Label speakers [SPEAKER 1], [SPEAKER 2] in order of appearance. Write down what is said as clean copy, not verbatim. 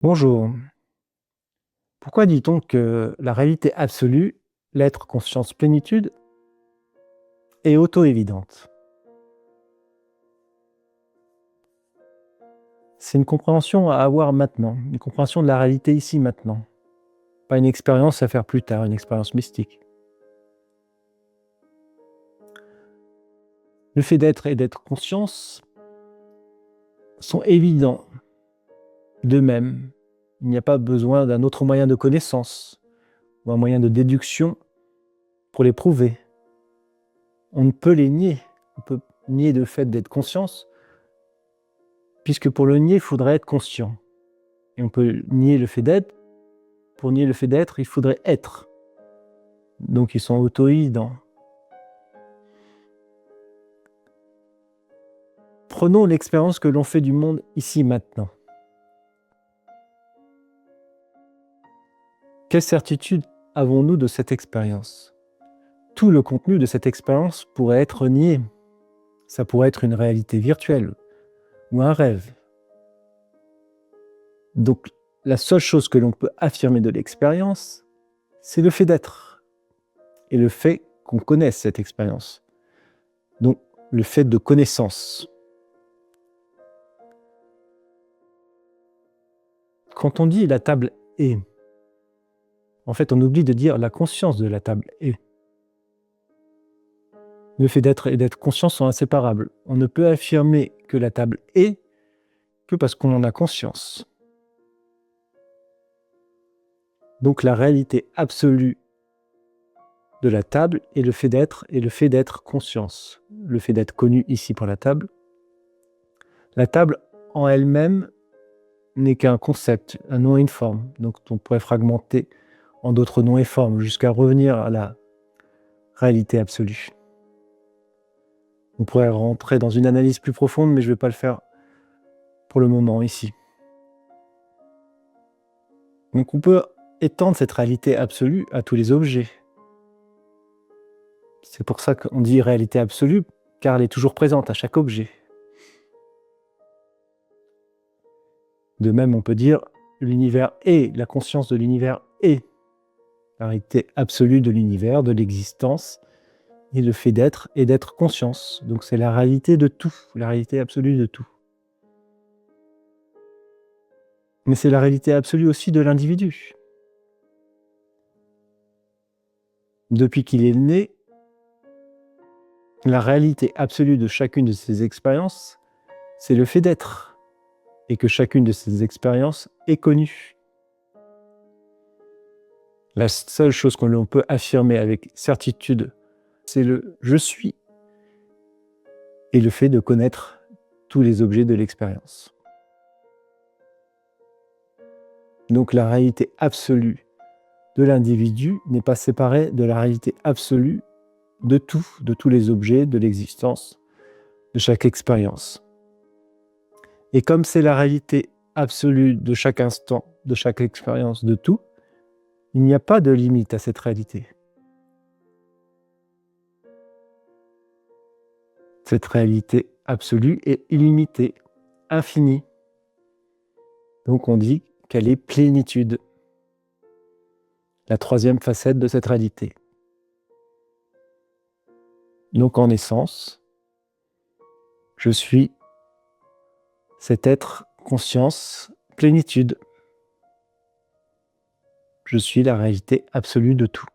[SPEAKER 1] Bonjour. Pourquoi dit-on que la réalité absolue, l'être, conscience, plénitude, est auto-évidente? C'est une compréhension à avoir maintenant, une compréhension de la réalité ici maintenant, pas une expérience à faire plus tard, une expérience mystique. Le fait d'être et d'être conscience sont évidents d'eux-mêmes. Il n'y a pas besoin d'un autre moyen de connaissance ou un moyen de déduction pour les prouver. On ne peut les nier. On peut nier le fait d'être conscience, puisque pour le nier, il faudrait être conscient. Et on peut nier le fait d'être. Pour nier le fait d'être, il faudrait être. Donc ils sont auto-évidents. Prenons l'expérience que l'on fait du monde ici maintenant. Quelle certitude avons-nous de cette expérience? Tout le contenu de cette expérience pourrait être nié. Ça pourrait être une réalité virtuelle ou un rêve. Donc la seule chose que l'on peut affirmer de l'expérience, c'est le fait d'être et le fait qu'on connaisse cette expérience. Donc le fait de connaissance. Quand on dit la table est, en fait, on oublie de dire la conscience de la table est. Le fait d'être et d'être conscient sont inséparables. On ne peut affirmer que la table est que parce qu'on en a conscience. Donc la réalité absolue de la table est le fait d'être et le fait d'être conscience. Le fait d'être connu ici pour la table. La table en elle-même n'est qu'un concept, un nom et une forme. Donc on pourrait fragmenter en d'autres noms et formes jusqu'à revenir à la réalité absolue. On pourrait rentrer dans une analyse plus profonde, mais je ne vais pas le faire pour le moment ici. Donc on peut étendre cette réalité absolue à tous les objets. C'est pour ça qu'on dit réalité absolue, car elle est toujours présente à chaque objet. De même, on peut dire l'univers est, la conscience de l'univers est la réalité absolue de l'univers, de l'existence, et le fait d'être et d'être conscience. Donc c'est la réalité de tout, la réalité absolue de tout. Mais c'est la réalité absolue aussi de l'individu. Depuis qu'il est né, la réalité absolue de chacune de ces expériences, c'est le fait d'être, et que chacune de ces expériences est connue. La seule chose que l'on peut affirmer avec certitude, c'est le « je suis » et le fait de connaître tous les objets de l'expérience. Donc la réalité absolue de l'individu n'est pas séparée de la réalité absolue de tout, de tous les objets, de l'existence, de chaque expérience. Et comme c'est la réalité absolue de chaque instant, de chaque expérience, de tout, il n'y a pas de limite à cette réalité. Cette réalité absolue est illimitée, infinie. Donc on dit qu'elle est plénitude, la troisième facette de cette réalité. Donc en essence, je suis cet être, conscience, plénitude. Je suis la réalité absolue de tout.